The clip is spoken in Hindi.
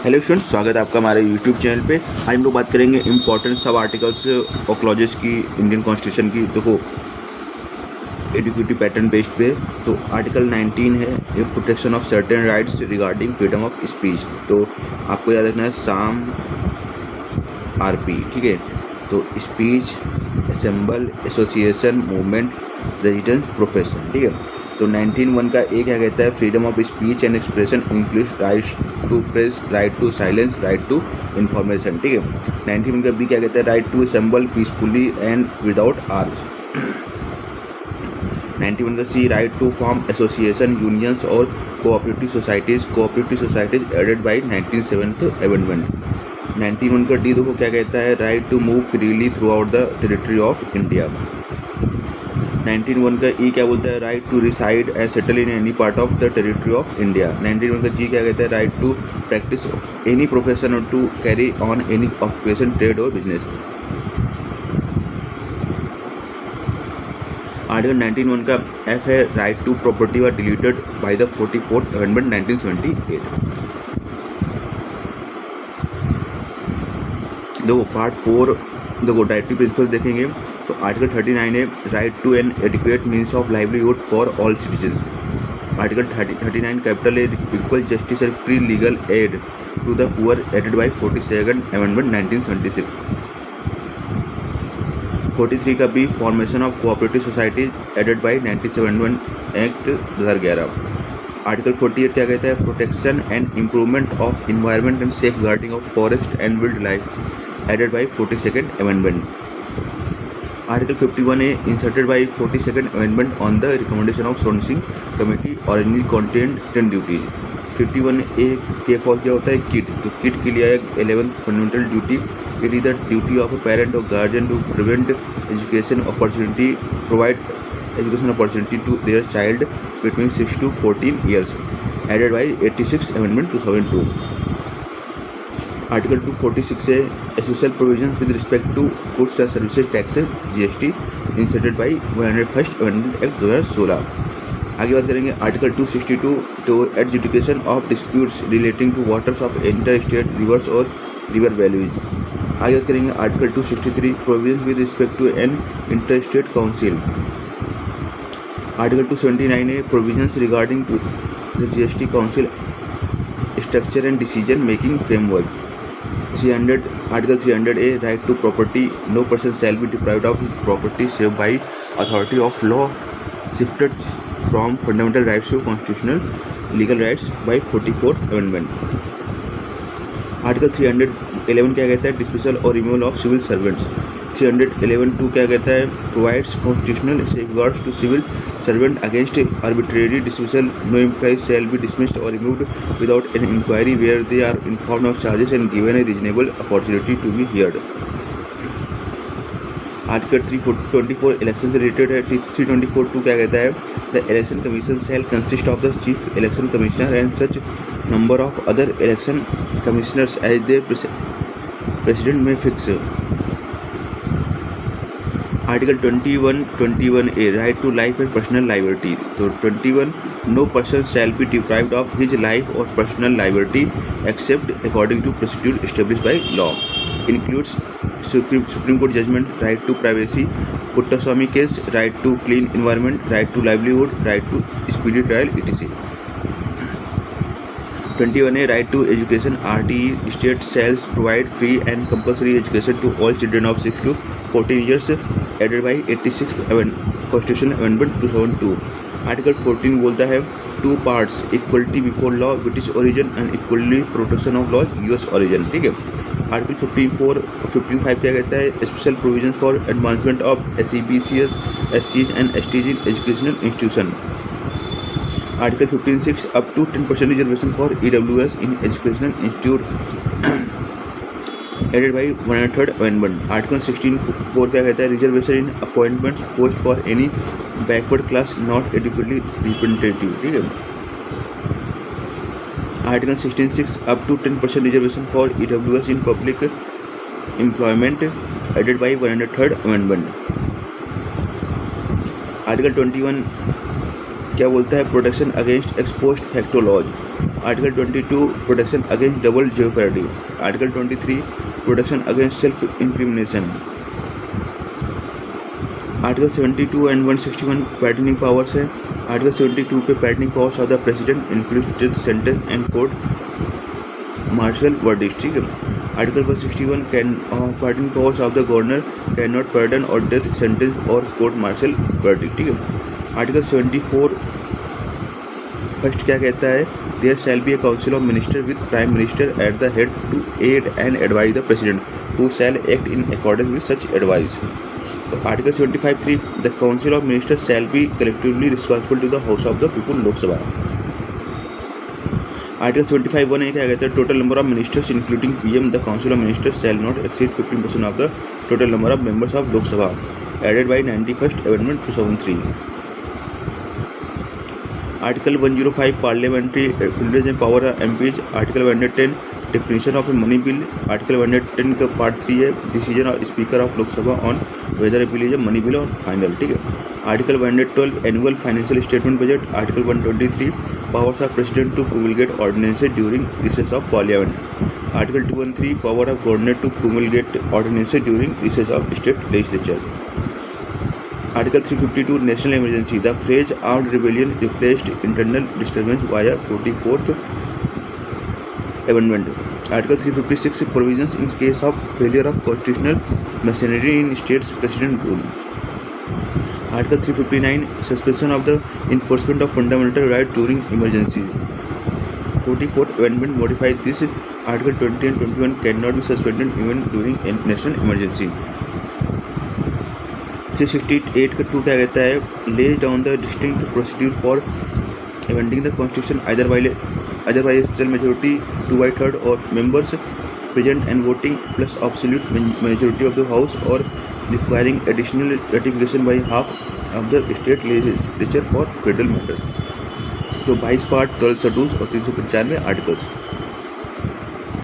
हेलो स्टूडेंट, स्वागत है आपका हमारे यूट्यूब चैनल पे। आज हम लोग बात करेंगे इंपॉर्टेंट सब आर्टिकल्स और क्लॉजेस की इंडियन कॉन्स्टिट्यूशन की। देखो एडुकेटिव पैटर्न बेस्ड पे तो आर्टिकल 19 है, a protection of certain rights regarding freedom of speech. तो आपको याद रखना है साम आरपी, ठीक है। तो speech, assemble, association, movement, residence, profession, ठीक है। तो 19(1) का ए क्या कहता है, freedom of speech and expression includes right to press, right to silence, right to information, ठीक है। 19(1) का बी क्या कहता है, right to assemble peacefully and without arms. 91 का C, right to form association, unions और cooperative societies added by 1970 amendment. 91 का डी देखो क्या कहता है, right to move freely throughout the territory of India. 19(1) का ई क्या बोलता है, right to reside and settle in any part of the territory of India. 19(1) का जी क्या कहता है, right to practice any profession और to carry on any occupation, trade और बिजनेस। आर्टिकल 19(1) का एफ है, right to property were deleted by the 44th amendment 1978। देखो पार्ट 4 देखो डायरेक्टिव प्रिंसिपल देखेंगे तो आर्टिकल 39 है, right to an adequate means of livelihood for all citizens. Article 39 capital A, equal justice and free legal aid to the poor added by 42nd amendment 1976। 43 का B, formation of cooperative society added by 1971 act 2011। Article 48 क्या कहता है, protection and improvement of environment and safeguarding of forest and wildlife added by 42nd amendment. Article 51 A, inserted by 42nd amendment on the recommendation of सोनसिंग committee original content 10 duties. 51 A K for क्या होता है, किड। तो किड के लिए है 11th fundamental duty, it is the duty of a parent और guardian to prevent education opportunity, provide education opportunity to their child between 6 to 14 years added by 86th amendment 2002। Article 246 है, special provision with respect to goods and services taxes GST inserted by 101st amendment act 2016। आगे बात करेंगे article 262 to adjudication of disputes relating to waters of inter state reverse और रिवर वैलीज। आगे बात करेंगे article 263 provision with respect to an inter state council. Article 279 है, provisions regarding to the GST council structure and decision making framework. 300 article 300 A, right to property, no person shall be deprived of his property save by authority of law shifted from fundamental rights to constitutional legal rights by 44th amendment. Article 311 क्या कहता है, डिस्मिसल और रिमूवल ऑफ सिविल सर्वेंट्स। 311(2) क्या कहता है, provides constitutional safeguards to civil servant against arbitrary dismissal, no employees shall be dismissed और removed without an inquiry where they are informed of charges and given a reasonable opportunity to be heard. Article 324 election से रिलेटेड है। 324(2) क्या कहता है, the election commission shall consist of the chief election commissioner and such number of other election commissioners as the president में fix. Article 21 A, right to life and personal liberty. तो 21, no person shall be deprived of his life और personal liberty except according to procedure established by law, includes supreme court judgment, right to privacy, Puttaswamy case, right to clean environment, right to livelihood, right to speedy trial etc। 21 है, right to education, RTE state shall provide free and compulsory education to all children of 6 to 14 years added by 86th constitutional amendment 2002। Article 14 बोलता है, two parts, equality before law British origin and equally protection of law US origin, ठीक है। आर्टिकल 15(5) क्या कहता है, special provision for advancement of SEBCS, SCs and STs in educational institution. Article 15(6) up to 10% reservation for EWS in educational institute added by 103rd amendment. Article 16(4) क्या कहता है, reservation in appointments post for any backward class not adequately representative, ठीक है। Article 16(6) up to 10% reservation for EWS in public employment added by 103rd amendment. Article 21 क्या बोलता है, protection against ex post facto laws. Article 22 protection against double jeopardy. Article 23 protection against self-incrimination. Article 72 and 161 pardoning powers है. आर्टिकल 72 पे pardoning powers of the president included sentence and court martial verdict. ठीक है. Article 161 can pardoning powers of the governor can not pardon और डेथ सेंटेंस और कोर्ट मार्शल वर्डिक्ट. ठीक है. आर्टिकल 74 फर्स्ट क्या कहता है, there shall be a council of minister with prime minister at the head to aid and advise the president who shall act in accordance with such advice. तो article 75(3) the council of ministers shall be collectively responsible to the house of the people Lok Sabha. Article 75(1) क्या कहता है, total number of ministers including PM the council of ministers shall not exceed 15% of the total number of members of Lok Sabha added by 91st amendment 2003. Article 105 parliamentary privilege and power of MPs. Article 110 definition of a money bill. Article 110 का पार्ट 3 है, decision of speaker of Lok Sabha on whether a bill is a money bill और फाइनल. ठीक है. Article 112 annual financial statement budget. Article 123 powers of president to promulgate ordinances during recess of parliament. Article 213 power of governor to promulgate ordinances during recess of state legislature. Article 352 national emergency. The phrase armed rebellion replaced internal disturbance via 44th amendment. Article 356 provisions in case of failure of constitutional machinery in states president rule. Article 359 suspension of the enforcement of fundamental right during emergency. 44th amendment modified this. Article 20 and 21 can not be suspended even during national emergency. 368 का 2 क्या कहता है, lays down the distinct procedure for amending the constitution either by a special majority 2/3 or members present and voting plus absolute majority of the house or requiring additional ratification by half of the state legislature for federal matters. तो 22 पार्ट 12 शेड्यूल्स और 395 आर्टिकल्स.